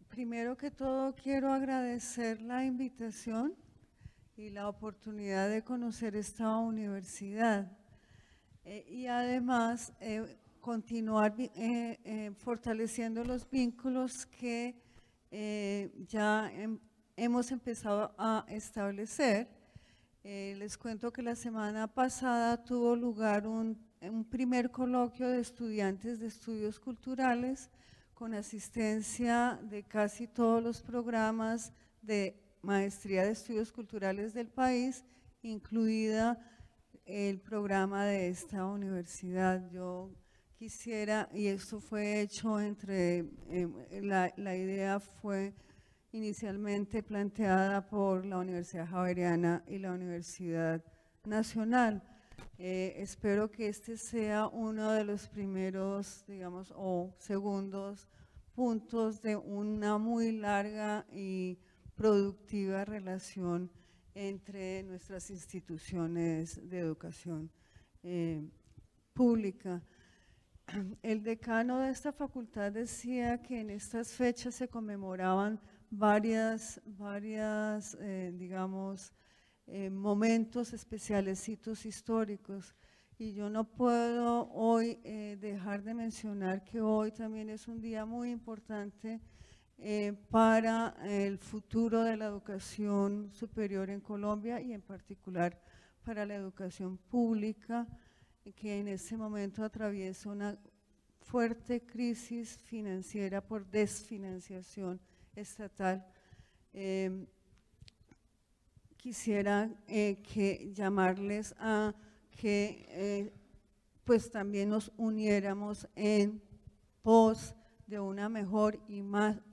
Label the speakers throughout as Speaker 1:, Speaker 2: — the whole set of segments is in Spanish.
Speaker 1: Primero que todo quiero agradecer la invitación y la oportunidad de conocer esta universidad y además continuar fortaleciendo los vínculos que ya hemos empezado a establecer. Les cuento que la semana pasada tuvo lugar un primer coloquio de estudiantes de estudios culturales con asistencia de casi todos los programas de maestría de estudios culturales del país, incluida el programa de esta universidad. Yo quisiera, y esto fue hecho entre, la idea fue inicialmente planteada por la Universidad Javeriana y la Universidad Nacional. Espero que este sea uno de los primeros, digamos, o segundos puntos de una muy larga y productiva relación entre nuestras instituciones de educación pública. El decano de esta facultad decía que en estas fechas se conmemoraban varias digamos, momentos especiales, hitos históricos, y yo no puedo hoy dejar de mencionar que hoy también es un día muy importante para el futuro de la educación superior en Colombia y en particular para la educación pública, que en este momento atraviesa una fuerte crisis financiera por desfinanciación estatal. Quisiera llamarles a que pues también nos uniéramos en pos de una mejor y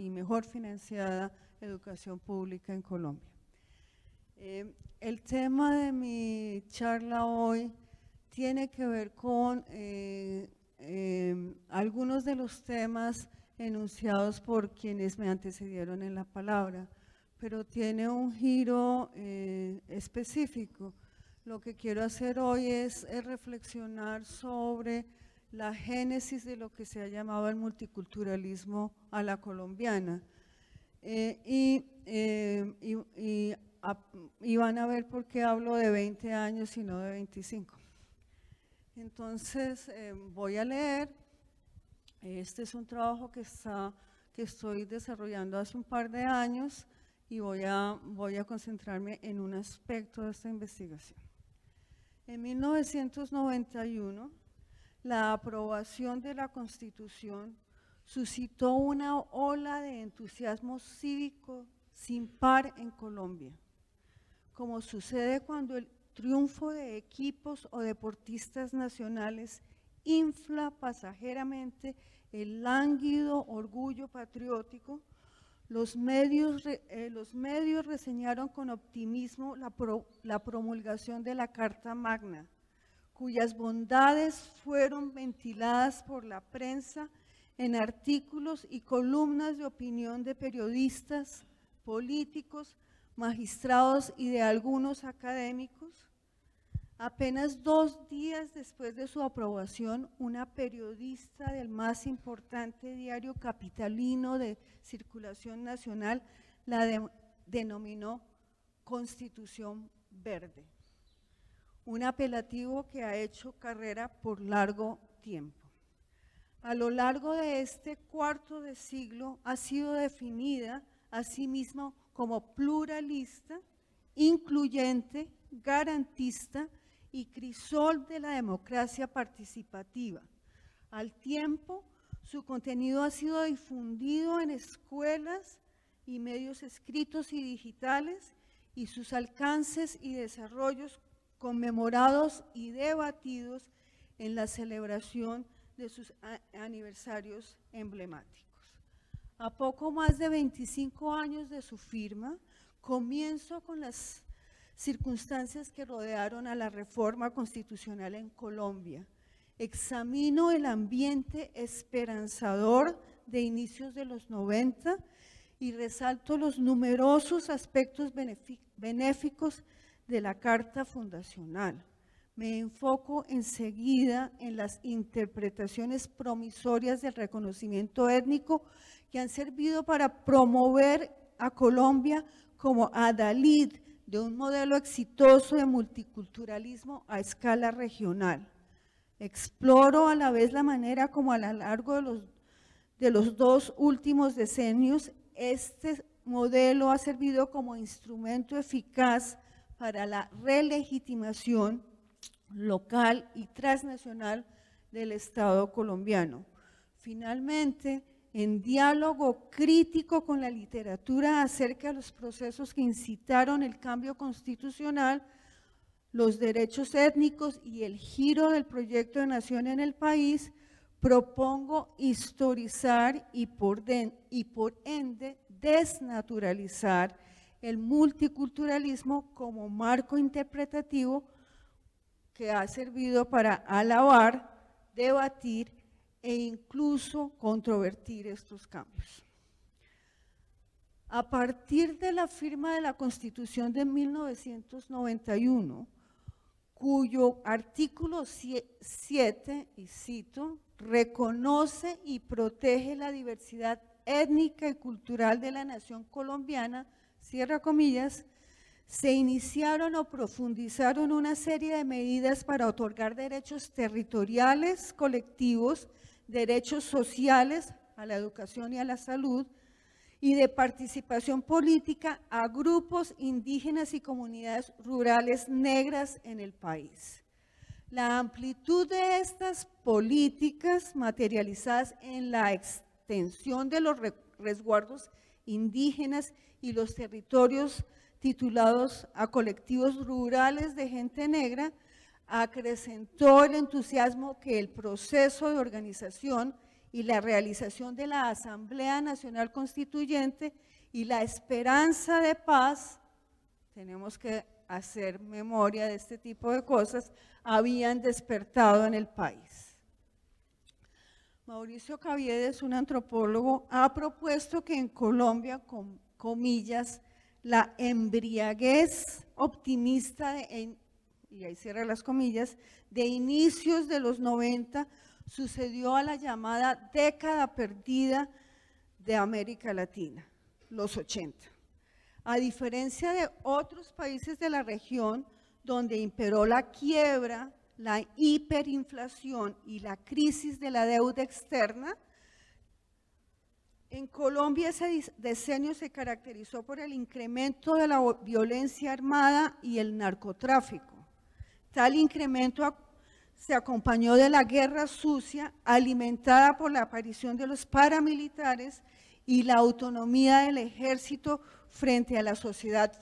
Speaker 1: mejor financiada educación pública en Colombia. El tema de mi charla hoy tiene que ver con algunos de los temas enunciados por quienes me antecedieron en la palabra, pero tiene un giro específico. Lo que quiero hacer hoy es reflexionar sobre la génesis de lo que se ha llamado el multiculturalismo a la colombiana. Y van a ver por qué hablo de 20 años y no de 25. Entonces, voy a leer. Este es un trabajo que estoy desarrollando hace un par de años y voy a concentrarme en un aspecto de esta investigación. En 1991, la aprobación de la Constitución suscitó una ola de entusiasmo cívico sin par en Colombia, como sucede cuando el triunfo de equipos o deportistas nacionales infla pasajeramente el lánguido orgullo patriótico. Los medios reseñaron con optimismo la promulgación de la Carta Magna, cuyas bondades fueron ventiladas por la prensa en artículos y columnas de opinión de periodistas, políticos, magistrados y de algunos académicos. Apenas 2 días después de su aprobación, una periodista del más importante diario capitalino de circulación nacional la denominó Constitución Verde, un apelativo que ha hecho carrera por largo tiempo. A lo largo de este cuarto de siglo ha sido definida a sí misma como pluralista, incluyente, garantista y crisol de la democracia participativa. Al tiempo, su contenido ha sido difundido en escuelas y medios escritos y digitales, y sus alcances y desarrollos conmemorados y debatidos en la celebración de sus aniversarios emblemáticos. A poco más de 25 años de su firma, comienzo con las circunstancias que rodearon a la reforma constitucional en Colombia. Examino el ambiente esperanzador de inicios de los 90 y resalto los numerosos aspectos benéficos de la Carta Fundacional. Me enfoco enseguida en las interpretaciones promisorias del reconocimiento étnico que han servido para promover a Colombia como adalid de un modelo exitoso de multiculturalismo a escala regional. Exploro a la vez la manera como a lo largo de los 2 últimos decenios este modelo ha servido como instrumento eficaz para la relegitimación local y transnacional del Estado colombiano. Finalmente, en diálogo crítico con la literatura acerca de los procesos que incitaron el cambio constitucional, los derechos étnicos y el giro del proyecto de nación en el país, propongo historizar y por ende desnaturalizar el multiculturalismo como marco interpretativo que ha servido para alabar, debatir e incluso controvertir estos cambios. A partir de la firma de la Constitución de 1991, cuyo artículo 7, y cito, reconoce y protege la diversidad étnica y cultural de la nación colombiana, cierra comillas, se iniciaron o profundizaron una serie de medidas para otorgar derechos territoriales colectivos, derechos sociales a la educación y a la salud, y de participación política a grupos indígenas y comunidades rurales negras en el país. La amplitud de estas políticas materializadas en la extensión de los resguardos indígenas y los territorios titulados a colectivos rurales de gente negra, acrecentó el entusiasmo que el proceso de organización y la realización de la Asamblea Nacional Constituyente y la esperanza de paz, tenemos que hacer memoria de este tipo de cosas, habían despertado en el país. Mauricio Caviedes, un antropólogo, ha propuesto que en Colombia, con comillas, la embriaguez optimista, y ahí cierra las comillas, de inicios de los 90 sucedió a la llamada década perdida de América Latina, los 80. A diferencia de otros países de la región donde imperó la quiebra, la hiperinflación y la crisis de la deuda externa, en Colombia ese decenio se caracterizó por el incremento de la violencia armada y el narcotráfico. Tal incremento se acompañó de la guerra sucia alimentada por la aparición de los paramilitares y la autonomía del ejército frente a la sociedad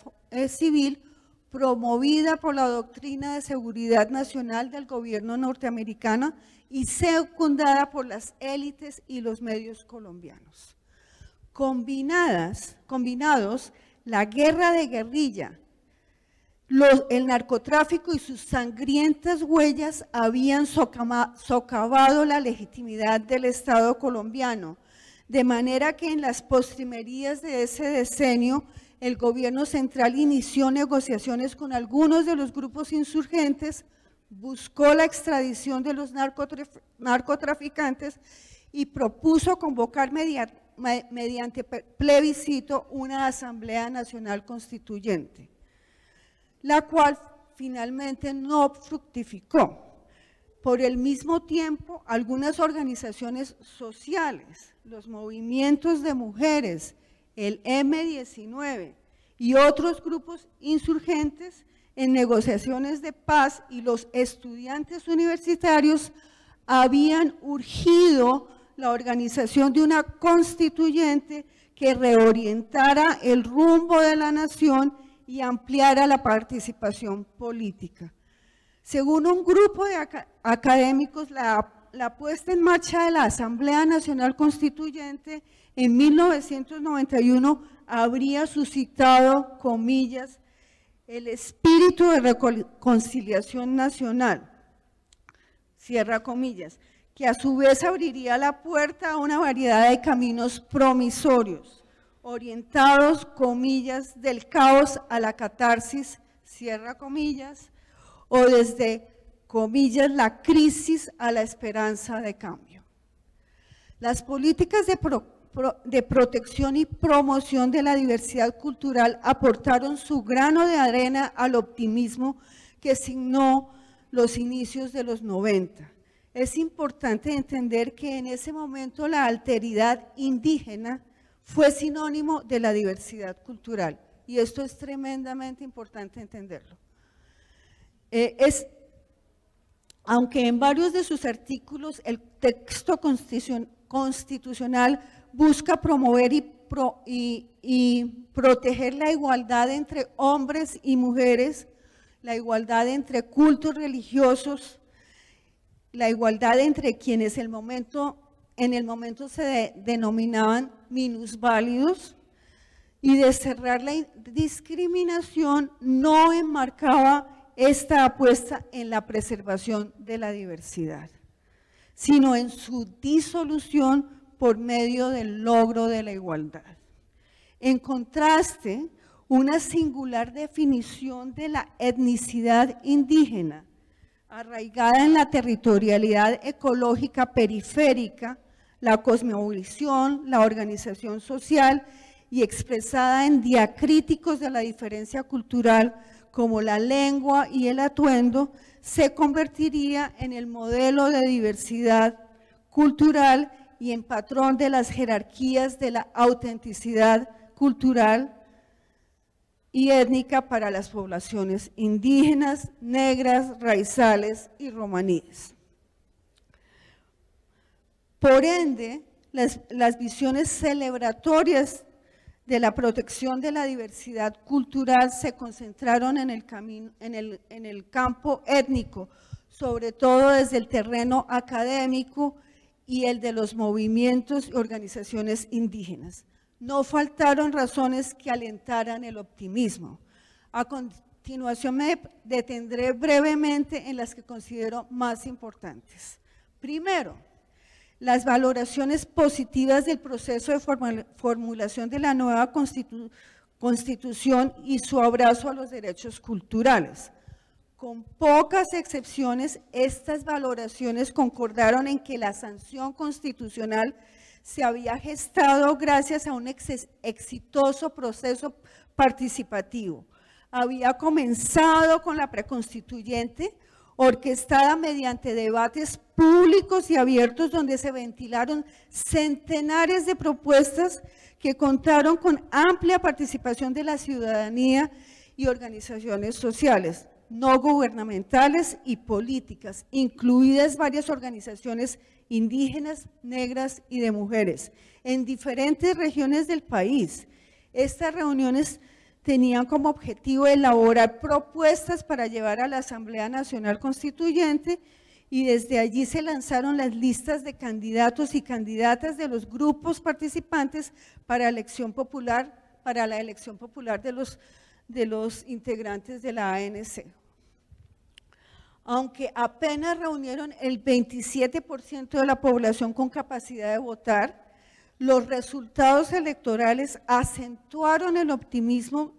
Speaker 1: civil promovida por la doctrina de seguridad nacional del gobierno norteamericano y secundada por las élites y los medios colombianos. Combinados, la guerra de guerrilla, el narcotráfico y sus sangrientas huellas habían socavado la legitimidad del Estado colombiano, de manera que en las postrimerías de ese decenio el gobierno central inició negociaciones con algunos de los grupos insurgentes, buscó la extradición de los narcotraficantes y propuso convocar mediante plebiscito una Asamblea Nacional Constituyente, la cual finalmente no fructificó. Por el mismo tiempo, algunas organizaciones sociales, los movimientos de mujeres, el M19 y otros grupos insurgentes en negociaciones de paz y los estudiantes universitarios habían urgido la organización de una constituyente que reorientara el rumbo de la nación y ampliara la participación política. Según un grupo de académicos, la puesta en marcha de la Asamblea Nacional Constituyente en 1991 habría suscitado, comillas, el espíritu de reconciliación nacional, cierra comillas, que a su vez abriría la puerta a una variedad de caminos promisorios, orientados, comillas, del caos a la catarsis, cierra comillas, o desde comillas, la crisis a la esperanza de cambio. Las políticas de protección y promoción de la diversidad cultural aportaron su grano de arena al optimismo que signó los inicios de los 90. Es importante entender que en ese momento la alteridad indígena fue sinónimo de la diversidad cultural, y esto es tremendamente importante entenderlo. Aunque en varios de sus artículos el texto constitucional busca promover y proteger la igualdad entre hombres y mujeres, la igualdad entre cultos religiosos, la igualdad entre quienes en el momento se denominaban minusválidos, y desterrar la discriminación, no enmarcaba esta apuesta en la preservación de la diversidad, sino en su disolución por medio del logro de la igualdad. En contraste, una singular definición de la etnicidad indígena, arraigada en la territorialidad ecológica periférica, la cosmovisión, la organización social y expresada en diacríticos de la diferencia cultural como la lengua y el atuendo, se convertiría en el modelo de diversidad cultural y en patrón de las jerarquías de la autenticidad cultural y étnica para las poblaciones indígenas, negras, raizales y romaníes. Por ende, las visiones celebratorias de la protección de la diversidad cultural se concentraron en el campo étnico, sobre todo desde el terreno académico y el de los movimientos y organizaciones indígenas. No faltaron razones que alentaran el optimismo. A continuación me detendré brevemente en las que considero más importantes. Primero, las valoraciones positivas del proceso de formulación de la nueva Constitución y su abrazo a los derechos culturales. Con pocas excepciones, estas valoraciones concordaron en que la sanción constitucional se había gestado gracias a un exitoso proceso participativo. Había comenzado con la preconstituyente, orquestada mediante debates públicos y abiertos donde se ventilaron centenares de propuestas que contaron con amplia participación de la ciudadanía y organizaciones sociales, no gubernamentales y políticas, incluidas varias organizaciones indígenas, negras y de mujeres, en diferentes regiones del país. Estas reuniones tenían como objetivo elaborar propuestas para llevar a la Asamblea Nacional Constituyente, y desde allí se lanzaron las listas de candidatos y candidatas de los grupos participantes para la elección popular de los integrantes de la ANC. Aunque apenas reunieron el 27% de la población con capacidad de votar, los resultados electorales acentuaron el optimismo,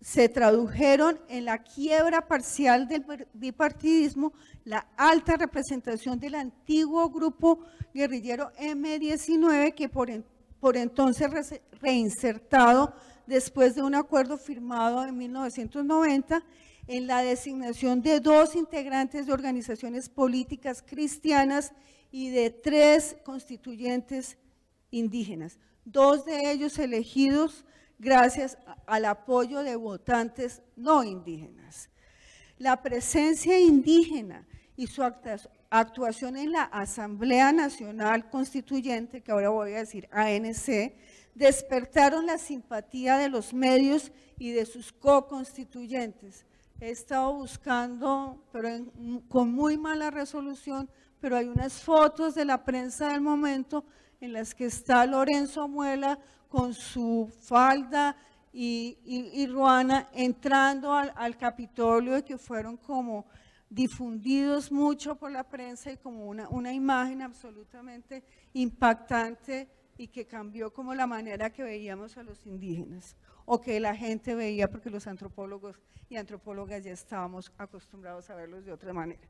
Speaker 1: se tradujeron en la quiebra parcial del bipartidismo, la alta representación del antiguo grupo guerrillero M-19, que por entonces reinsertado después de un acuerdo firmado en 1990, en la designación de 2 integrantes de organizaciones políticas cristianas y de 3 constituyentes indígenas, 2 de ellos elegidos gracias al apoyo de votantes no indígenas. La presencia indígena y su actuación en la Asamblea Nacional Constituyente, que ahora voy a decir ANC, despertaron la simpatía de los medios y de sus co-constituyentes. He estado buscando, pero con muy mala resolución, pero hay unas fotos de la prensa del momento en las que está Lorenzo Muela con su falda y ruana entrando al Capitolio, y que fueron como difundidos mucho por la prensa y como una imagen absolutamente impactante y que cambió como la manera que veíamos a los indígenas, o que la gente veía, porque los antropólogos y antropólogas ya estábamos acostumbrados a verlos de otra manera.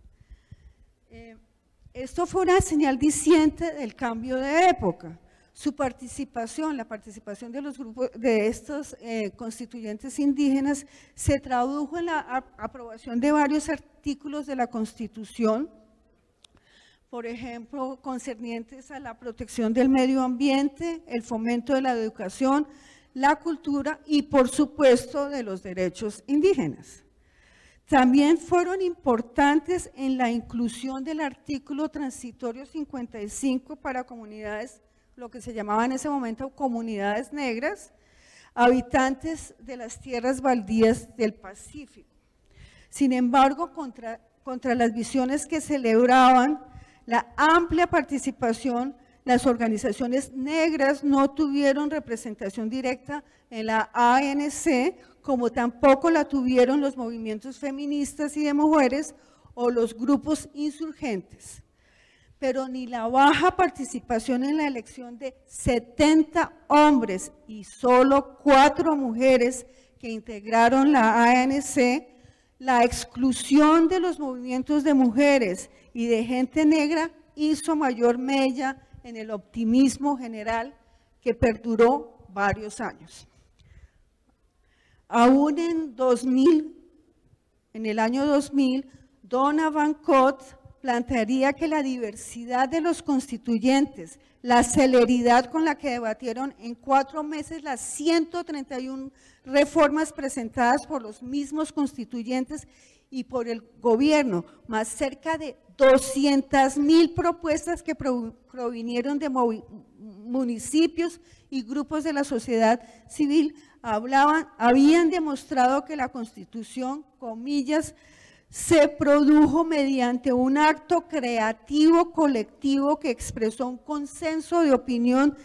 Speaker 1: Esto fue una señal diciente del cambio de época. Su participación, la participación de los grupos, de estos constituyentes indígenas, se tradujo en la aprobación de varios artículos de la Constitución, por ejemplo, concernientes a la protección del medio ambiente, el fomento de la educación, la cultura y, por supuesto, de los derechos indígenas. También fueron importantes en la inclusión del artículo transitorio 55 para comunidades, lo que se llamaba en ese momento comunidades negras, habitantes de las tierras baldías del Pacífico. Sin embargo, contra las visiones que celebraban la amplia participación, las organizaciones negras no tuvieron representación directa en la ANC, como tampoco la tuvieron los movimientos feministas y de mujeres o los grupos insurgentes. Pero ni la baja participación en la elección de 70 hombres y solo 4 mujeres que integraron la ANC, la exclusión de los movimientos de mujeres y de gente negra hizo mayor mella en el optimismo general que perduró varios años. Aún en el año 2000, Donna Van Cott plantearía que la diversidad de los constituyentes, la celeridad con la que debatieron en 4 meses las 131 reformas presentadas por los mismos constituyentes y por el gobierno, más cerca de 200,000 propuestas que provinieron de municipios y grupos de la sociedad civil, habían demostrado que la Constitución, comillas, se produjo mediante un acto creativo colectivo que expresó un consenso de opinión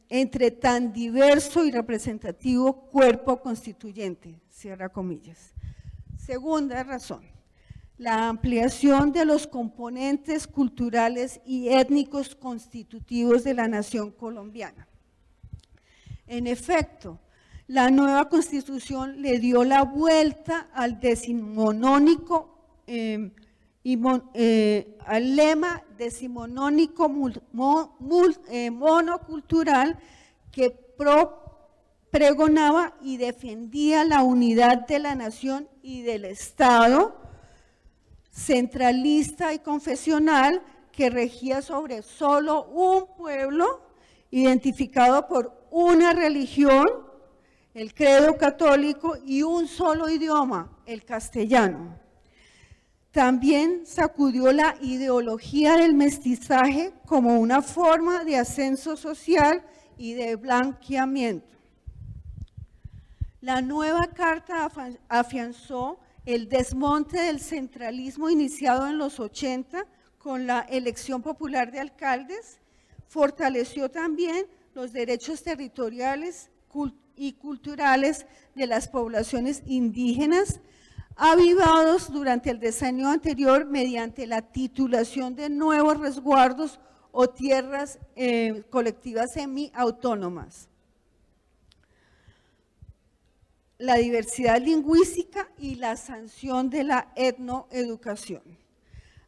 Speaker 1: entre tan diverso y representativo cuerpo constituyente, cierra comillas. Segunda razón, la ampliación de los componentes culturales y étnicos constitutivos de la nación colombiana. En efecto, la nueva Constitución le dio la vuelta al decimonónico, al lema decimonónico monocultural que pregonaba y defendía la unidad de la nación y del Estado, centralista y confesional, que regía sobre solo un pueblo identificado por una religión, el credo católico, y un solo idioma, el castellano. También sacudió la ideología del mestizaje como una forma de ascenso social y de blanqueamiento. La nueva carta afianzó el desmonte del centralismo iniciado en los 80 con la elección popular de alcaldes, fortaleció también los derechos territoriales y culturales de las poblaciones indígenas, avivados durante el decenio anterior mediante la titulación de nuevos resguardos o tierras colectivas semiautónomas. La diversidad lingüística y la sanción de la etnoeducación.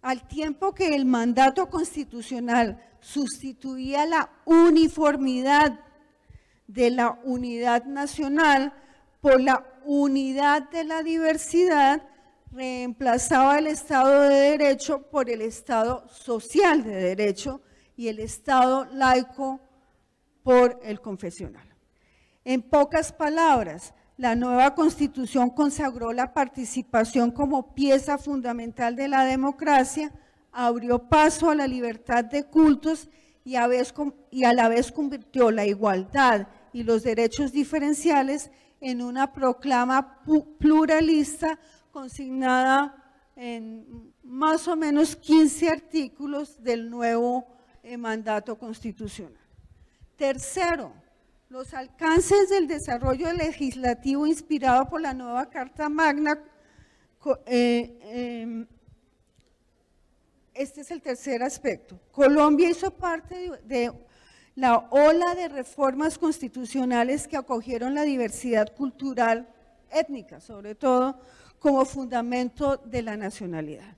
Speaker 1: Al tiempo que el mandato constitucional sustituía la uniformidad de la unidad nacional por la unidad de la diversidad, reemplazaba el Estado de Derecho por el Estado social de Derecho y el Estado laico por el confesional. En pocas palabras, la nueva Constitución consagró la participación como pieza fundamental de la democracia, abrió paso a la libertad de cultos y a la vez convirtió la igualdad y los derechos diferenciales en una proclama pluralista consignada en más o menos 15 artículos del nuevo mandato constitucional. Tercero, los alcances del desarrollo legislativo inspirado por la nueva Carta Magna. Este es el tercer aspecto. Colombia hizo parte de la ola de reformas constitucionales que acogieron la diversidad cultural étnica, sobre todo, como fundamento de la nacionalidad.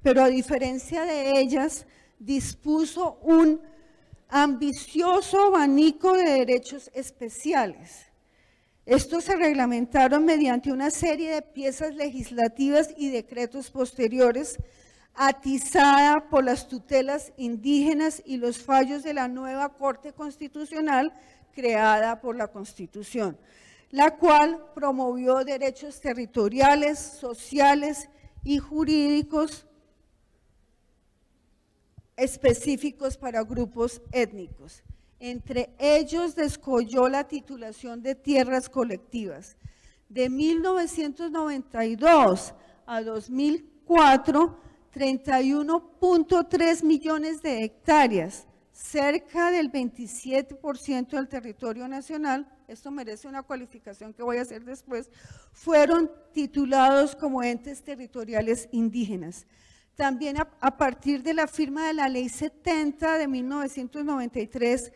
Speaker 1: Pero a diferencia de ellas, dispuso un ambicioso abanico de derechos especiales. Estos se reglamentaron mediante una serie de piezas legislativas y decretos posteriores, atizada por las tutelas indígenas y los fallos de la nueva Corte Constitucional creada por la Constitución, la cual promovió derechos territoriales, sociales y jurídicos específicos para grupos étnicos. Entre ellos descolló la titulación de tierras colectivas. De 1992 a 2004, 31.3 millones de hectáreas, cerca del 27% del territorio nacional, esto merece una cualificación que voy a hacer después, fueron titulados como entes territoriales indígenas. También a partir de la firma de la Ley 70 de 1993,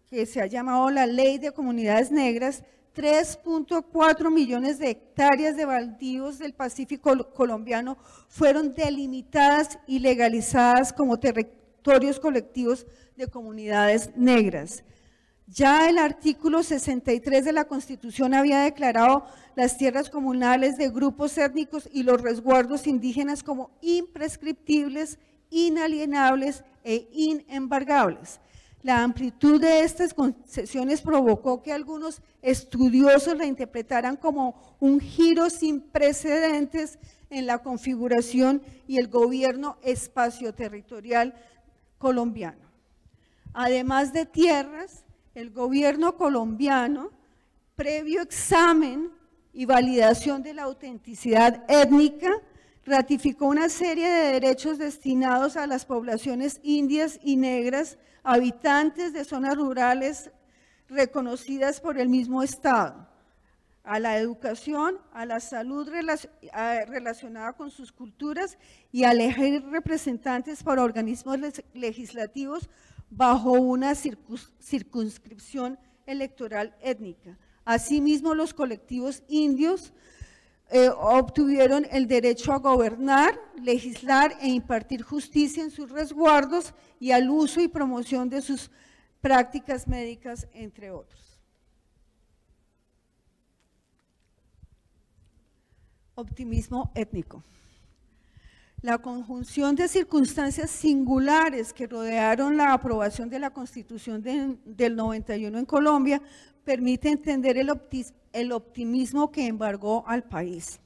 Speaker 1: que se ha llamado la Ley de Comunidades Negras, 3.4 millones de hectáreas de baldíos del Pacífico colombiano fueron delimitadas y legalizadas como territorios colectivos de comunidades negras. Ya el artículo 63 de la Constitución había declarado las tierras comunales de grupos étnicos y los resguardos indígenas como imprescriptibles, inalienables e inembargables. La amplitud de estas concesiones provocó que algunos estudiosos la interpretaran como un giro sin precedentes en la configuración y el gobierno espacioterritorial colombiano. Además de tierras, el gobierno colombiano, previo examen y validación de la autenticidad étnica, ratificó una serie de derechos destinados a las poblaciones indias y negras, habitantes de zonas rurales reconocidas por el mismo Estado, a la educación, a la salud relacionada con sus culturas y a elegir representantes para organismos legislativos bajo una circunscripción electoral étnica. Asimismo, los colectivos indios obtuvieron el derecho a gobernar, legislar e impartir justicia en sus resguardos y al uso y promoción de sus prácticas médicas, entre otros. Optimismo étnico. La conjunción de circunstancias singulares que rodearon la aprobación de la Constitución del 91 en Colombia permite entender el optimismo que embargó al país.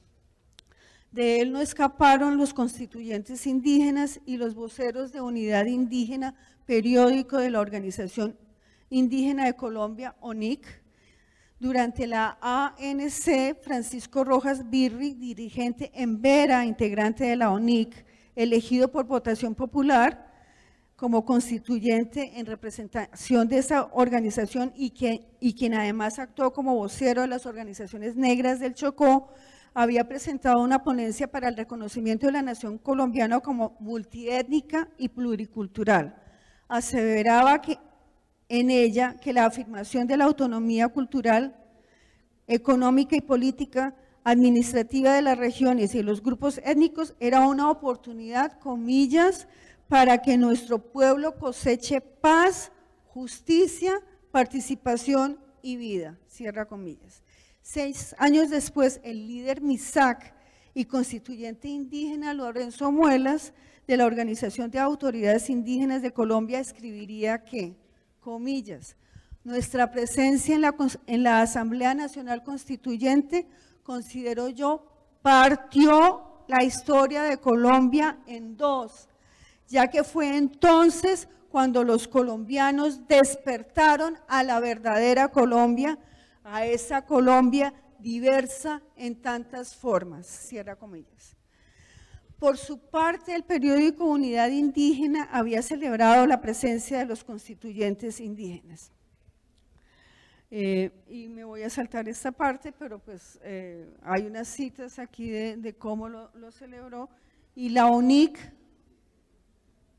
Speaker 1: De él no escaparon los constituyentes indígenas y los voceros de Unidad Indígena, periódico de la Organización Indígena de Colombia, ONIC. Durante la ANC, Francisco Rojas Birri, dirigente en Vera, integrante de la ONIC, elegido por votación popular como constituyente en representación de esa organización y quien además actuó como vocero de las organizaciones negras del Chocó, había presentado una ponencia para el reconocimiento de la nación colombiana como multiétnica y pluricultural. Aseveraba que en ella que la afirmación de la autonomía cultural, económica y política administrativa de las regiones y los grupos étnicos era una oportunidad, comillas, para que nuestro pueblo coseche paz, justicia, participación y vida, cierra comillas. 6 años después, el líder MISAC y constituyente indígena Lorenzo Muelas, de la Organización de Autoridades Indígenas de Colombia, escribiría que, comillas, nuestra presencia en la Asamblea Nacional Constituyente, considero yo, partió la historia de Colombia en dos, ya que fue entonces cuando los colombianos despertaron a la verdadera Colombia, a esa Colombia diversa en tantas formas, cierra comillas. Por su parte, el periódico Unidad Indígena había celebrado la presencia de los constituyentes indígenas. Y me voy a saltar esta parte, pero pues hay unas citas aquí de cómo lo celebró, y la ONIC,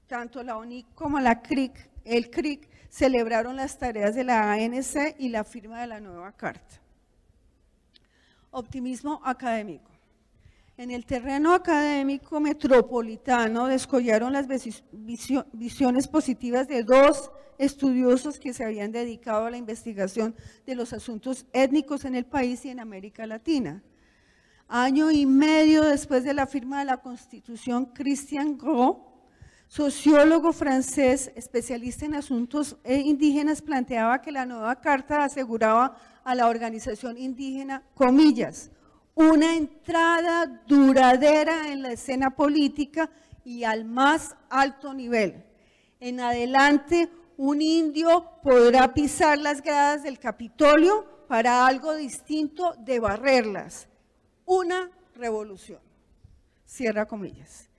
Speaker 1: tanto la ONIC como la CRIC, el CRIC, celebraron las tareas de la ANC y la firma de la nueva carta. Optimismo académico. En el terreno académico metropolitano descollaron las visiones positivas de dos estudiosos que se habían dedicado a la investigación de los asuntos étnicos en el país y en América Latina. Año y medio después de la firma de la Constitución, Christian Gros, sociólogo francés, especialista en asuntos indígenas, planteaba que la nueva carta aseguraba a la organización indígena, comillas, una entrada duradera en la escena política y al más alto nivel. En adelante, un indio podrá pisar las gradas del Capitolio para algo distinto de barrerlas. Una revolución. Cierra comillas.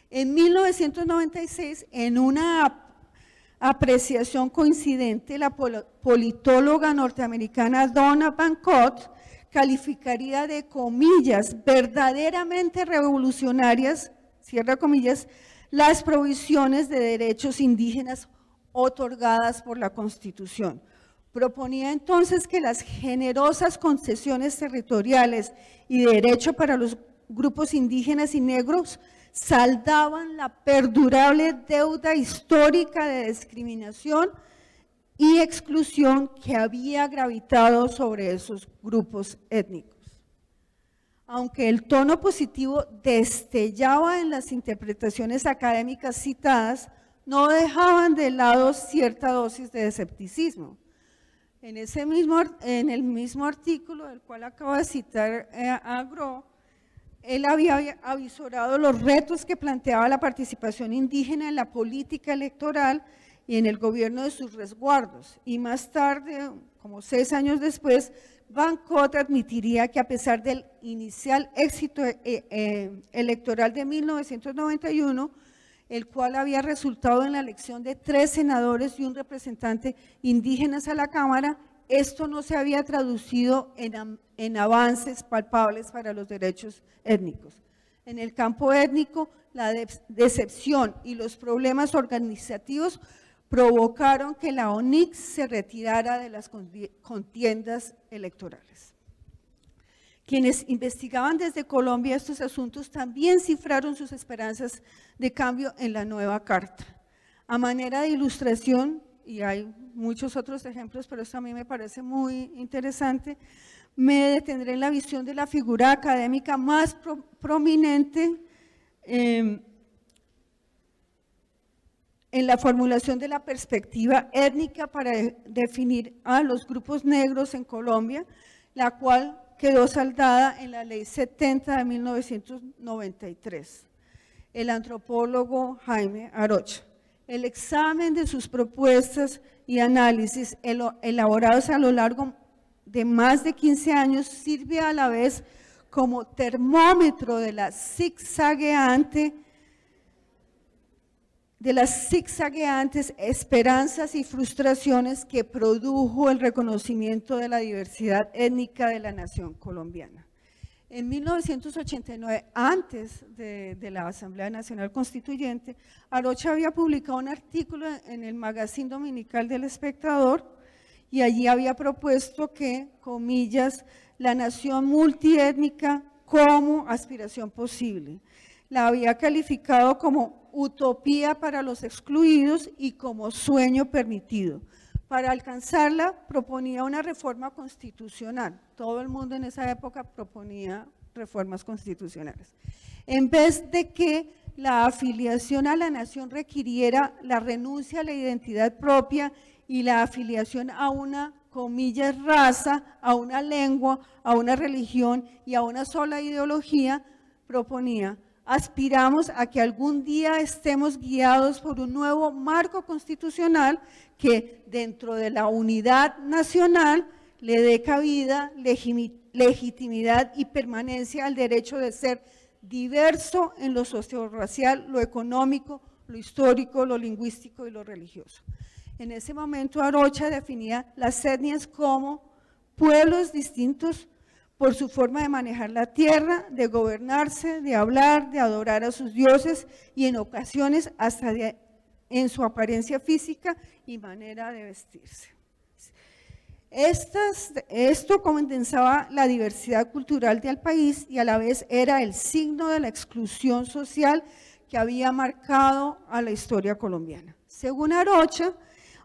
Speaker 1: En 1996, en una apreciación coincidente, la politóloga norteamericana Donna Bancroft calificaría de comillas verdaderamente revolucionarias, cierra comillas, las provisiones de derechos indígenas otorgadas por la Constitución. Proponía entonces que las generosas concesiones territoriales y de derecho para los grupos indígenas y negros saldaban la perdurable deuda histórica de discriminación y exclusión que había gravitado sobre esos grupos étnicos. Aunque el tono positivo destellaba en las interpretaciones académicas citadas, no dejaban de lado cierta dosis de escepticismo. En el mismo artículo del cual acabo de citar a Gros, él había avisorado los retos que planteaba la participación indígena en la política electoral y en el gobierno de sus resguardos. Y más tarde, como 6 años después, Bancroft admitiría que a pesar del inicial éxito electoral de 1991, el cual había resultado en la elección de 3 senadores y un representante indígenas a la Cámara, esto no se había traducido en avances palpables para los derechos étnicos. En el campo étnico, la decepción y los problemas organizativos provocaron que la ONIC se retirara de las contiendas electorales. Quienes investigaban desde Colombia estos asuntos también cifraron sus esperanzas de cambio en la nueva carta. A manera de ilustración, y hay muchos otros ejemplos, pero esto a mí me parece muy interesante, me detendré en la visión de la figura académica más prominente en la formulación de la perspectiva étnica para definir a los grupos negros en Colombia, la cual quedó saldada en la Ley 70 de 1993, el antropólogo Jaime Arocha. El examen de sus propuestas y análisis elaborados a lo largo de más de 15 años sirve a la vez como termómetro de las zigzagueantes esperanzas y frustraciones que produjo el reconocimiento de la diversidad étnica de la nación colombiana. En 1989, antes de la Asamblea Nacional Constituyente, Arocha había publicado un artículo en el magazine dominical del Espectador y allí había propuesto que, comillas, la nación multiétnica como aspiración posible. La había calificado como utopía para los excluidos y como sueño permitido. Para alcanzarla proponía una reforma constitucional. Todo el mundo en esa época proponía reformas constitucionales. En vez de que la afiliación a la nación requiriera la renuncia a la identidad propia y la afiliación a una, comillas, raza, a una lengua, a una religión y a una sola ideología, proponía: aspiramos a que algún día estemos guiados por un nuevo marco constitucional que dentro de la unidad nacional le dé cabida, legitimidad y permanencia al derecho de ser diverso en lo sociorracial, lo económico, lo histórico, lo lingüístico y lo religioso. En ese momento Arocha definía las etnias como pueblos distintos por su forma de manejar la tierra, de gobernarse, de hablar, de adorar a sus dioses y en ocasiones hasta de en su apariencia física y manera de vestirse. Esto condensaba la diversidad cultural del país y a la vez era el signo de la exclusión social que había marcado a la historia colombiana. Según Arocha,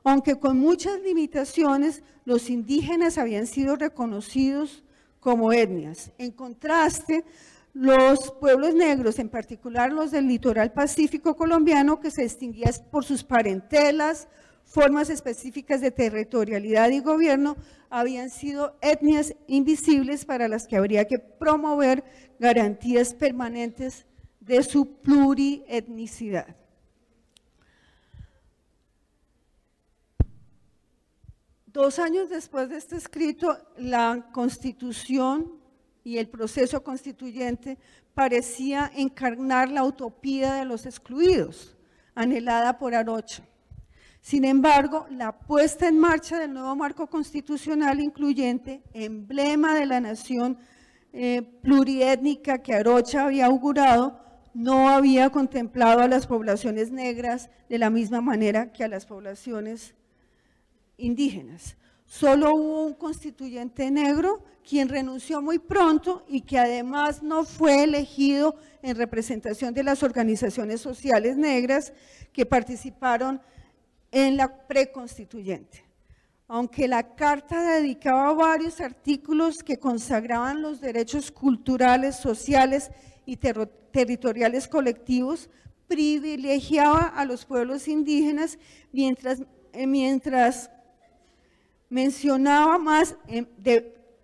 Speaker 1: aunque con muchas limitaciones, los indígenas habían sido reconocidos como etnias. En contraste, los pueblos negros, en particular los del litoral pacífico colombiano, que se distinguían por sus parentelas, formas específicas de territorialidad y gobierno, habían sido etnias invisibles para las que habría que promover garantías permanentes de su plurietnicidad. Dos años después de este escrito, la Constitución y el proceso constituyente parecía encarnar la utopía de los excluidos, anhelada por Arocha. Sin embargo, la puesta en marcha del nuevo marco constitucional incluyente, emblema de la nación pluriétnica que Arocha había augurado, no había contemplado a las poblaciones negras de la misma manera que a las poblaciones indígenas. Solo hubo un constituyente negro quien renunció muy pronto y que además no fue elegido en representación de las organizaciones sociales negras que participaron en la preconstituyente. Aunque la carta dedicaba varios artículos que consagraban los derechos culturales, sociales y territoriales colectivos, privilegiaba a los pueblos indígenas mientras mencionaba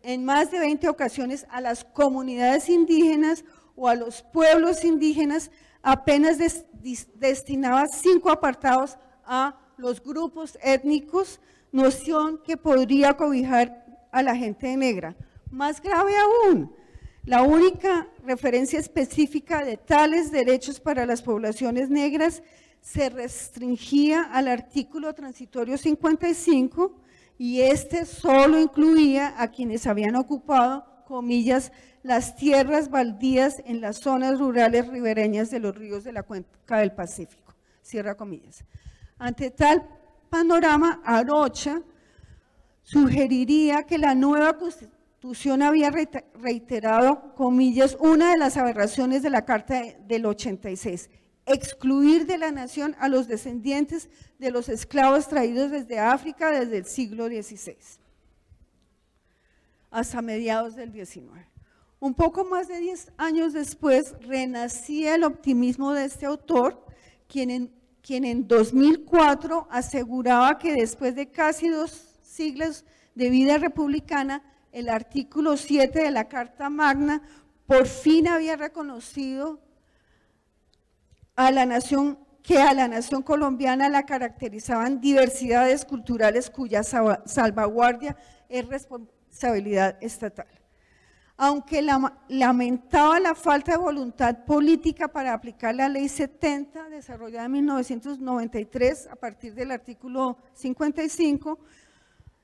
Speaker 1: en más de 20 ocasiones a las comunidades indígenas o a los pueblos indígenas, apenas destinaba 5 apartados a los grupos étnicos, noción que podría cobijar a la gente negra. Más grave aún, la única referencia específica de tales derechos para las poblaciones negras se restringía al artículo transitorio 55 y este solo incluía a quienes habían ocupado, comillas, las tierras baldías en las zonas rurales ribereñas de los ríos de la cuenca del Pacífico, cierra comillas. Ante tal panorama, Arocha sugeriría que la nueva Constitución había reiterado, comillas, una de las aberraciones de la Carta del 86, excluir de la nación a los descendientes de los esclavos traídos desde África desde el siglo XVI hasta mediados del XIX. Un poco más de 10 años después renacía el optimismo de este autor, quien en 2004 aseguraba que después de casi 2 siglos de vida republicana, el artículo 7 de la Carta Magna por fin había reconocido a la nación colombiana la caracterizaban diversidades culturales cuya salvaguardia es responsabilidad estatal. Aunque lamentaba la falta de voluntad política para aplicar la Ley 70, desarrollada en 1993 a partir del artículo 55,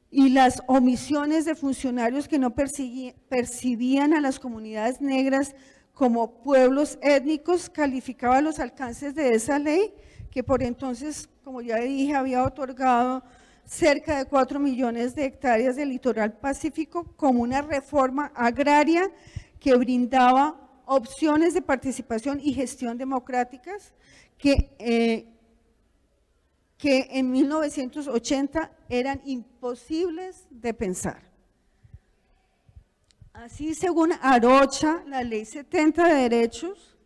Speaker 1: y las omisiones de funcionarios que no percibían a las comunidades negras como pueblos étnicos, calificaba los alcances de esa ley, que por entonces, como ya dije, había otorgado cerca de 4 millones de hectáreas del litoral pacífico como una reforma agraria que brindaba opciones de participación y gestión democráticas que en 1980 eran imposibles de pensar. Así, según Arocha, la Ley 70 de derechos,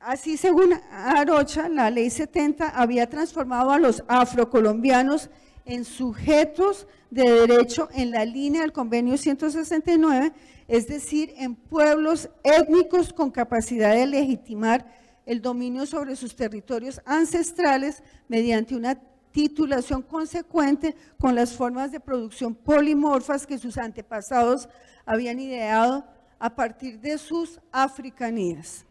Speaker 1: Así, según Arocha, la Ley 70 había transformado a los afrocolombianos en sujetos de derecho en la línea del Convenio 169, es decir, en pueblos étnicos con capacidad de legitimar el dominio sobre sus territorios ancestrales mediante una titulación consecuente con las formas de producción polimorfas que sus antepasados habían ideado a partir de sus africanías.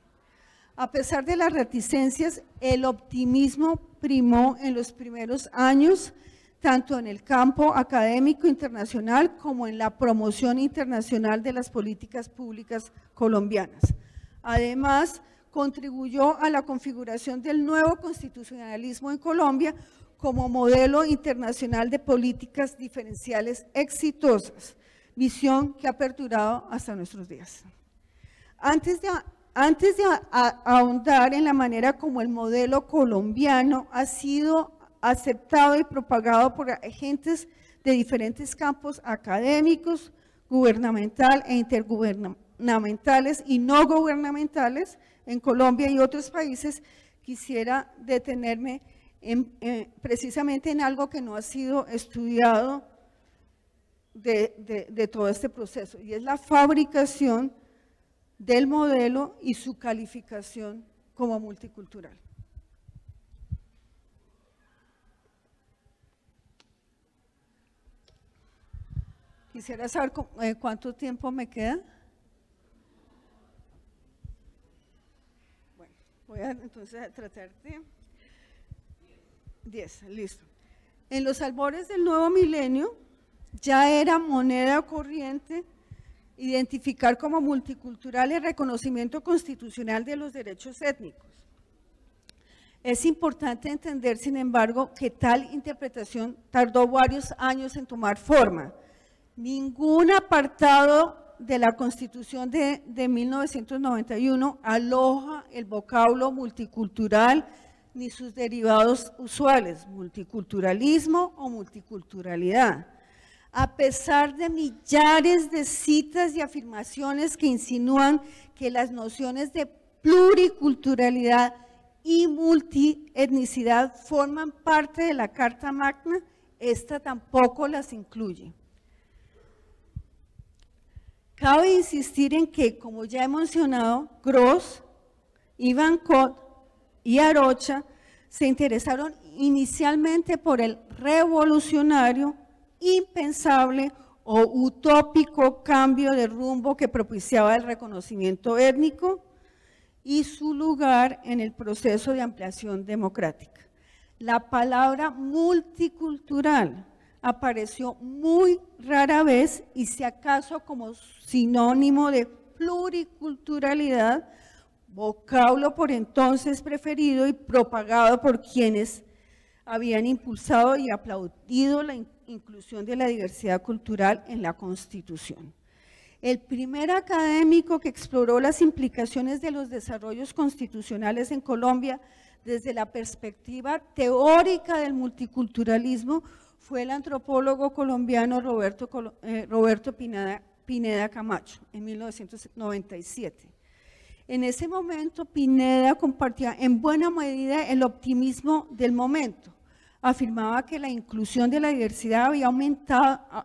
Speaker 1: A pesar de las reticencias, el optimismo primó en los primeros años, tanto en el campo académico internacional como en la promoción internacional de las políticas públicas colombianas. Además, contribuyó a la configuración del nuevo constitucionalismo en Colombia como modelo internacional de políticas diferenciales exitosas, visión que ha perdurado hasta nuestros días. Antes de ahondar en la manera como el modelo colombiano ha sido aceptado y propagado por agentes de diferentes campos académicos, gubernamental e intergubernamentales y no gubernamentales en Colombia y otros países, quisiera detenerme precisamente en algo que no ha sido estudiado de todo este proceso, y es la fabricación del modelo y su calificación como multicultural. Quisiera saber cuánto tiempo me queda. Bueno, voy a entonces tratar de 10, listo. En los albores del nuevo milenio ya era moneda corriente identificar como multicultural el reconocimiento constitucional de los derechos étnicos. Es importante entender, sin embargo, que tal interpretación tardó varios años en tomar forma. Ningún apartado de la Constitución de 1991 aloja el vocablo multicultural ni sus derivados usuales, multiculturalismo o multiculturalidad. A pesar de millares de citas y afirmaciones que insinúan que las nociones de pluriculturalidad y multietnicidad forman parte de la Carta Magna, esta tampoco las incluye. Cabe insistir en que, como ya he mencionado, Gross, Ivankov y Arocha se interesaron inicialmente por el revolucionario, impensable o utópico cambio de rumbo que propiciaba el reconocimiento étnico y su lugar en el proceso de ampliación democrática. La palabra multicultural apareció muy rara vez y si acaso como sinónimo de pluriculturalidad, vocablo por entonces preferido y propagado por quienes habían impulsado y aplaudido la inclusión de la diversidad cultural en la Constitución. El primer académico que exploró las implicaciones de los desarrollos constitucionales en Colombia desde la perspectiva teórica del multiculturalismo fue el antropólogo colombiano Roberto Pineda Camacho, en 1997. En ese momento, Pineda compartía en buena medida el optimismo del momento. Afirmaba que la inclusión de la diversidad había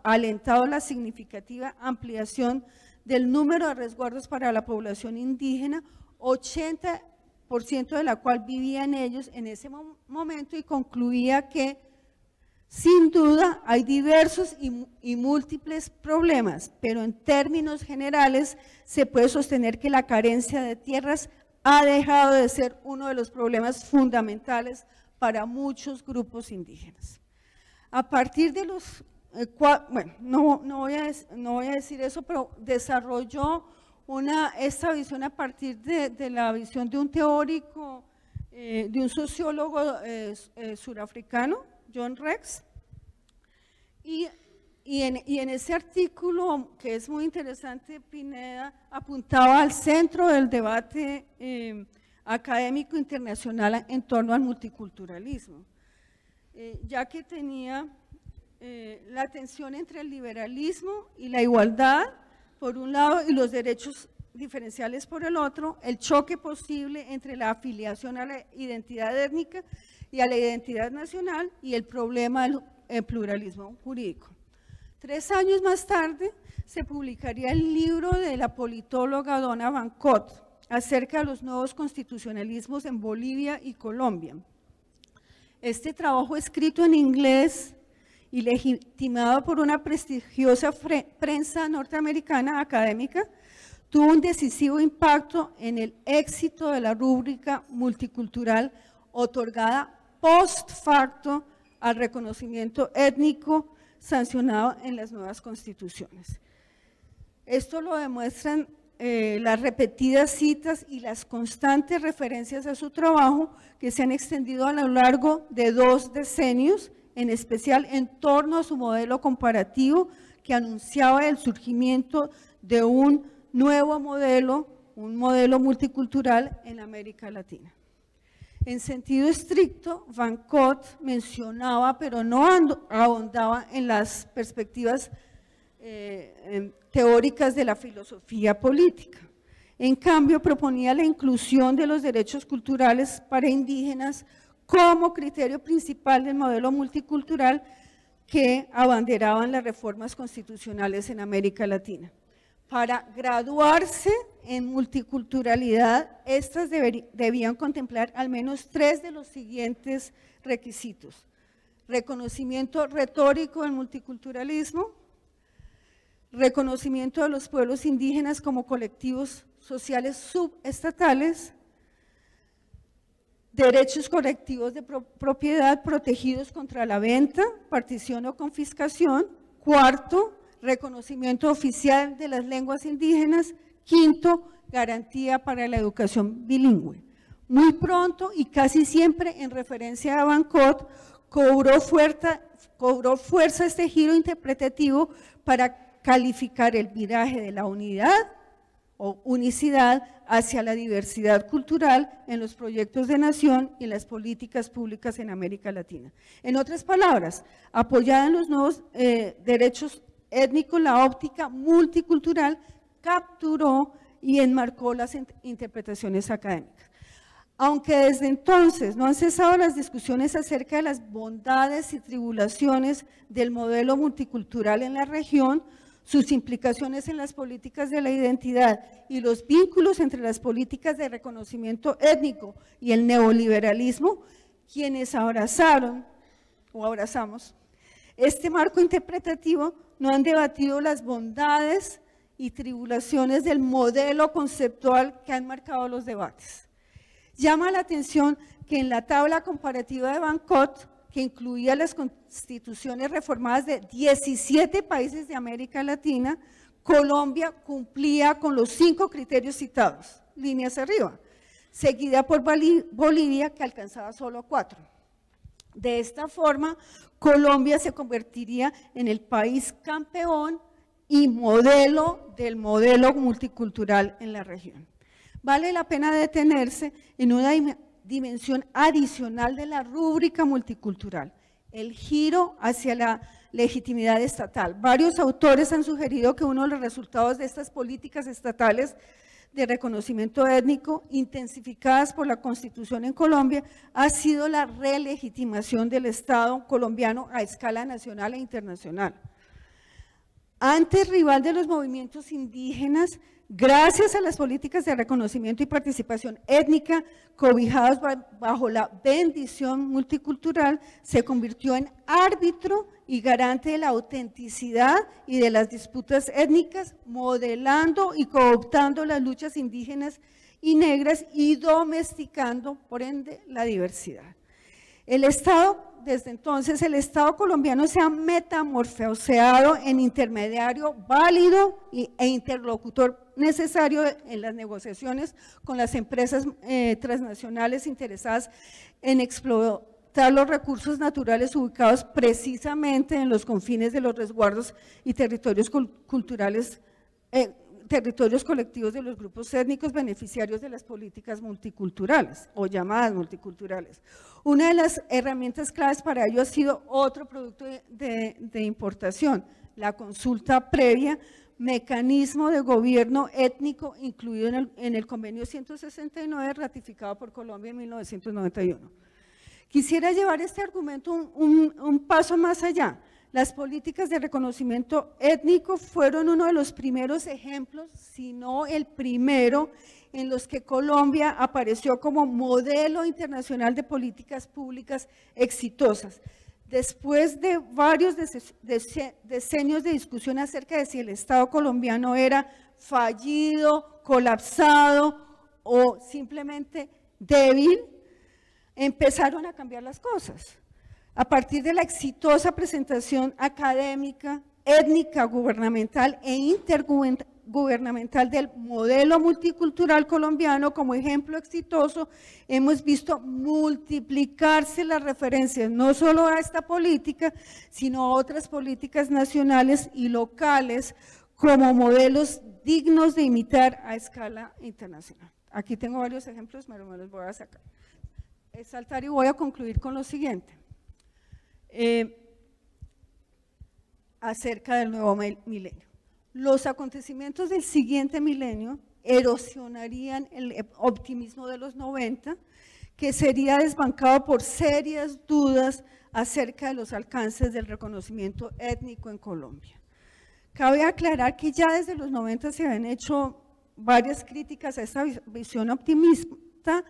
Speaker 1: alentado la significativa ampliación del número de resguardos para la población indígena, 80% de la cual vivía en ellos en ese momento, y concluía que sin duda hay diversos y múltiples problemas, pero en términos generales se puede sostener que la carencia de tierras ha dejado de ser uno de los problemas fundamentales para muchos grupos indígenas. A partir de los, bueno, no voy a decir eso, pero desarrolló esta visión a partir de la visión de un teórico, de un sociólogo surafricano, John Rex, y en ese artículo, que es muy interesante, Pineda apuntaba al centro del debate académico internacional en torno al multiculturalismo, ya que tenía la tensión entre el liberalismo y la igualdad por un lado y los derechos diferenciales por el otro, el choque posible entre la afiliación a la identidad étnica y a la identidad nacional y el problema del pluralismo jurídico. 3 años más tarde se publicaría el libro de la politóloga Donna Van Cott acerca de los nuevos constitucionalismos en Bolivia y Colombia. Este trabajo, escrito en inglés y legitimado por una prestigiosa prensa norteamericana académica, tuvo un decisivo impacto en el éxito de la rúbrica multicultural otorgada post facto al reconocimiento étnico sancionado en las nuevas constituciones. Esto lo demuestran las repetidas citas y las constantes referencias a su trabajo que se han extendido a lo largo de 2 decenios, en especial en torno a su modelo comparativo que anunciaba el surgimiento de un nuevo modelo, un modelo multicultural en América Latina. En sentido estricto, Van Cott mencionaba, pero no ahondaba en las perspectivas teóricas de la filosofía política. En cambio, proponía la inclusión de los derechos culturales para indígenas como criterio principal del modelo multicultural que abanderaban las reformas constitucionales en América Latina. Para graduarse en multiculturalidad, estas debían contemplar al menos 3 de los siguientes requisitos: reconocimiento retórico del multiculturalismo, reconocimiento de los pueblos indígenas como colectivos sociales subestatales, derechos colectivos de propiedad protegidos contra la venta, partición o confiscación. Cuarto, reconocimiento oficial de las lenguas indígenas. Quinto, garantía para la educación bilingüe. Muy pronto y casi siempre en referencia a Van Cott, cobró fuerza este giro interpretativo para calificar el viraje de la unidad o unicidad hacia la diversidad cultural en los proyectos de nación y en las políticas públicas en América Latina. En otras palabras, apoyada en los nuevos derechos étnicos, la óptica multicultural capturó y enmarcó las interpretaciones académicas. Aunque desde entonces no han cesado las discusiones acerca de las bondades y tribulaciones del modelo multicultural en la región, sus implicaciones en las políticas de la identidad y los vínculos entre las políticas de reconocimiento étnico y el neoliberalismo, quienes abrazaron o abrazamos este marco interpretativo, no han debatido las bondades y tribulaciones del modelo conceptual que han marcado los debates. Llama la atención que en la tabla comparativa de Van Cott, que incluía las constituciones reformadas de 17 países de América Latina, Colombia cumplía con los 5 criterios citados, líneas arriba, seguida por Bolivia, que alcanzaba solo 4. De esta forma, Colombia se convertiría en el país campeón y modelo del modelo multicultural en la región. Vale la pena detenerse en una dimensión adicional de la rúbrica multicultural, el giro hacia la legitimidad estatal. Varios autores han sugerido que uno de los resultados de estas políticas estatales de reconocimiento étnico, intensificadas por la Constitución en Colombia, ha sido la relegitimación del Estado colombiano a escala nacional e internacional. Antes rival de los movimientos indígenas, gracias a las políticas de reconocimiento y participación étnica cobijadas bajo la bendición multicultural, se convirtió en árbitro y garante de la autenticidad y de las disputas étnicas, modelando y cooptando las luchas indígenas y negras y domesticando, por ende, la diversidad. Desde entonces, el Estado colombiano se ha metamorfoseado en intermediario válido e interlocutor necesario en las negociaciones con las empresas transnacionales interesadas en explotar los recursos naturales ubicados precisamente en los confines de los resguardos y territorios culturales, territorios colectivos de los grupos étnicos beneficiarios de las políticas multiculturales o llamadas multiculturales. Una de las herramientas claves para ello ha sido otro producto de importación, la consulta previa, mecanismo de gobierno étnico incluido en el convenio 169 ratificado por Colombia en 1991. Quisiera llevar este argumento un paso más allá. Las políticas de reconocimiento étnico fueron uno de los primeros ejemplos, si no el primero, en los que Colombia apareció como modelo internacional de políticas públicas exitosas. Después de varios decenios de discusión acerca de si el Estado colombiano era fallido, colapsado o simplemente débil, empezaron a cambiar las cosas. A partir de la exitosa presentación académica, étnica, gubernamental e gubernamental del modelo multicultural colombiano como ejemplo exitoso, hemos visto multiplicarse las referencias no solo a esta política, sino a otras políticas nacionales y locales como modelos dignos de imitar a escala internacional. Aquí tengo varios ejemplos, pero me los voy a sacar. Saltar y voy a concluir con lo siguiente. Acerca del nuevo milenio. Los acontecimientos del siguiente milenio erosionarían el optimismo de los 90, que sería desbancado por serias dudas acerca de los alcances del reconocimiento étnico en Colombia. Cabe aclarar que ya desde los 90 se habían hecho varias críticas a esta visión optimista,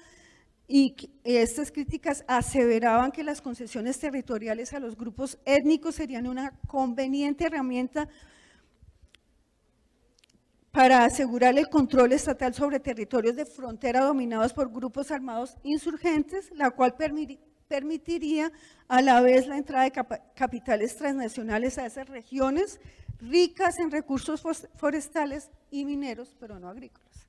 Speaker 1: y estas críticas aseveraban que las concesiones territoriales a los grupos étnicos serían una conveniente herramienta para asegurar el control estatal sobre territorios de frontera dominados por grupos armados insurgentes, la cual permitiría a la vez la entrada de capitales transnacionales a esas regiones ricas en recursos forestales y mineros, pero no agrícolas.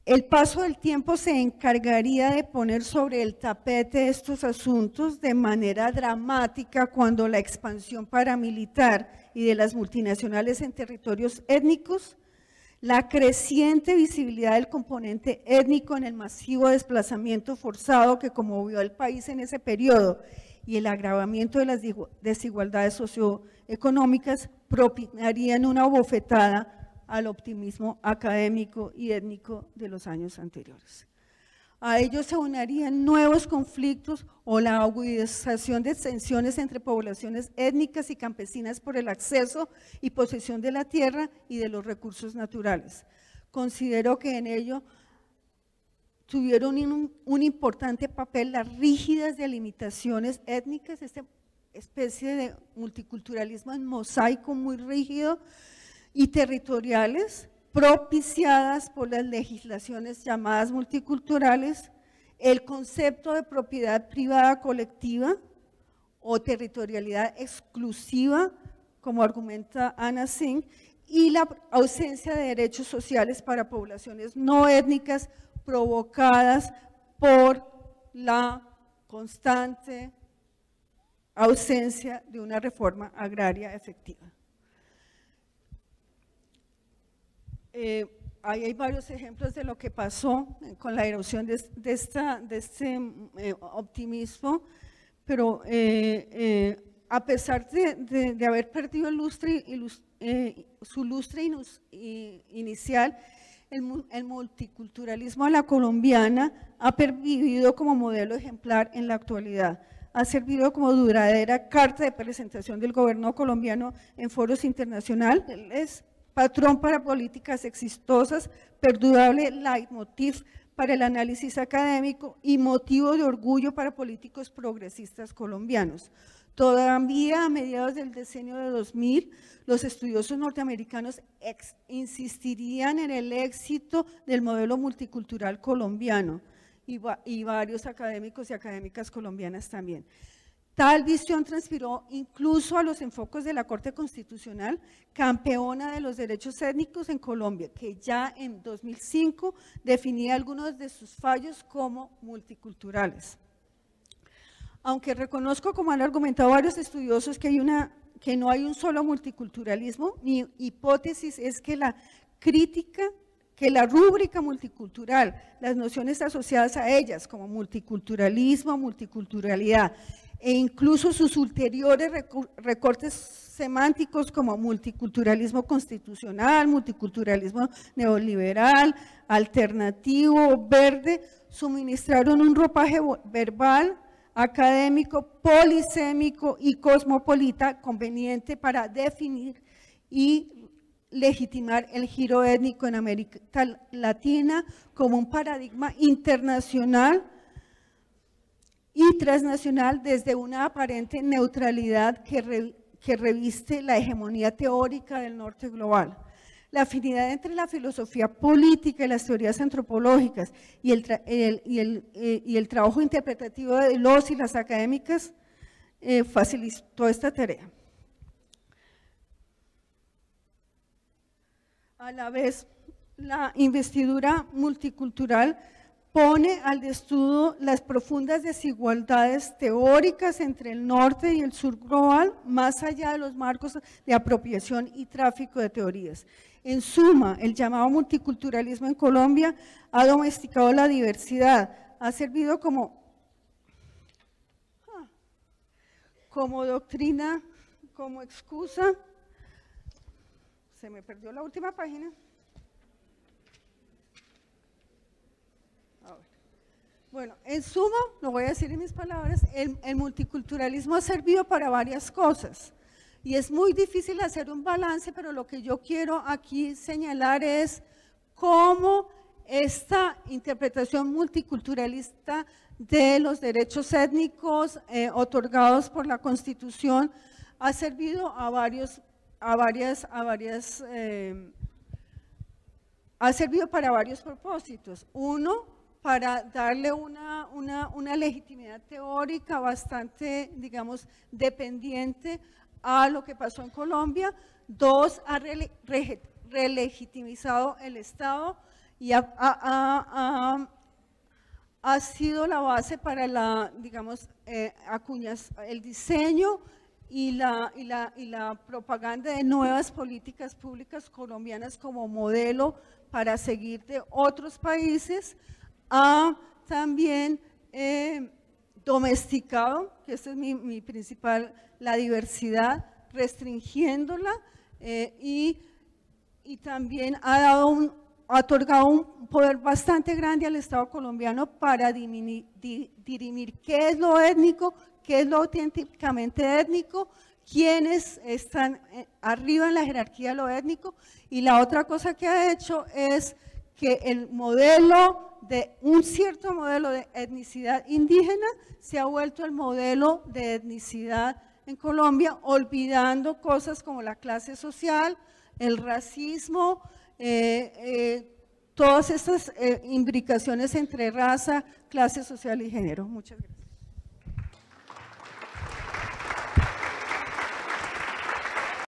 Speaker 1: El paso del tiempo se encargaría de poner sobre el tapete estos asuntos de manera dramática cuando la expansión paramilitar y de las multinacionales en territorios étnicos, la creciente visibilidad del componente étnico en el masivo desplazamiento forzado que conmovió al país en ese periodo y el agravamiento de las desigualdades socioeconómicas propinarían una bofetada al optimismo académico y étnico de los años anteriores. A ello se unirían nuevos conflictos o la agudización de tensiones entre poblaciones étnicas y campesinas por el acceso y posesión de la tierra y de los recursos naturales. Considero que en ello tuvieron un importante papel las rígidas delimitaciones étnicas, esta especie de multiculturalismo en mosaico muy rígido, y territoriales propiciadas por las legislaciones llamadas multiculturales, el concepto de propiedad privada colectiva o territorialidad exclusiva, como argumenta Anna Singh, y la ausencia de derechos sociales para poblaciones no étnicas provocadas por la constante ausencia de una reforma agraria efectiva. Ahí hay varios ejemplos de lo que pasó con la erosión de este optimismo, pero a pesar de haber perdido el lustre su lustre inicial, el multiculturalismo a la colombiana ha pervivido como modelo ejemplar en la actualidad. Ha servido como duradera carta de presentación del gobierno colombiano en foros internacionales, patrón para políticas exitosas, perdurable leitmotiv para el análisis académico y motivo de orgullo para políticos progresistas colombianos. Todavía a mediados del decenio de 2000, los estudiosos norteamericanos insistirían en el éxito del modelo multicultural colombiano y varios académicos y académicas colombianas también. Tal visión transpiró incluso a los enfoques de la Corte Constitucional, campeona de los derechos étnicos en Colombia, que ya en 2005 definía algunos de sus fallos como multiculturales. Aunque reconozco, como han argumentado varios estudiosos, que no hay un solo multiculturalismo, mi hipótesis es que la rúbrica multicultural, las nociones asociadas a ellas como multiculturalismo, multiculturalidad, e incluso sus ulteriores recortes semánticos como multiculturalismo constitucional, multiculturalismo neoliberal, alternativo, verde, suministraron un ropaje verbal, académico, polisémico y cosmopolita conveniente para definir y legitimar el giro étnico en América Latina como un paradigma internacional y transnacional desde una aparente neutralidad que reviste la hegemonía teórica del norte global. La afinidad entre la filosofía política y las teorías antropológicas y el trabajo interpretativo de los y las académicas facilitó esta tarea. A la vez, la investidura multicultural pone al desnudo las profundas desigualdades teóricas entre el norte y el sur global, más allá de los marcos de apropiación y tráfico de teorías. En suma, el llamado multiculturalismo en Colombia ha domesticado la diversidad, ha servido como doctrina, como excusa. Se me perdió la última página. Bueno, en suma, lo voy a decir en mis palabras, el multiculturalismo ha servido para varias cosas y es muy difícil hacer un balance, pero lo que yo quiero aquí señalar es cómo esta interpretación multiculturalista de los derechos étnicos otorgados por la Constitución ha servido ha servido para varios propósitos. Uno, para darle una legitimidad teórica bastante, digamos, dependiente a lo que pasó en Colombia. Dos, ha relegitimizado el Estado y ha sido la base para la, digamos, el diseño y la propaganda de nuevas políticas públicas colombianas como modelo para seguir de otros países. Ha también domesticado, que esta es mi principal, la diversidad, restringiéndola y también ha otorgado un poder bastante grande al Estado colombiano para dirimir qué es lo étnico, qué es lo auténticamente étnico, quiénes están arriba en la jerarquía de lo étnico. Y la otra cosa que ha hecho es que el modelo un cierto modelo de etnicidad indígena se ha vuelto el modelo de etnicidad en Colombia, olvidando cosas como la clase social, el racismo, todas estas imbricaciones entre raza, clase social y género. Muchas gracias.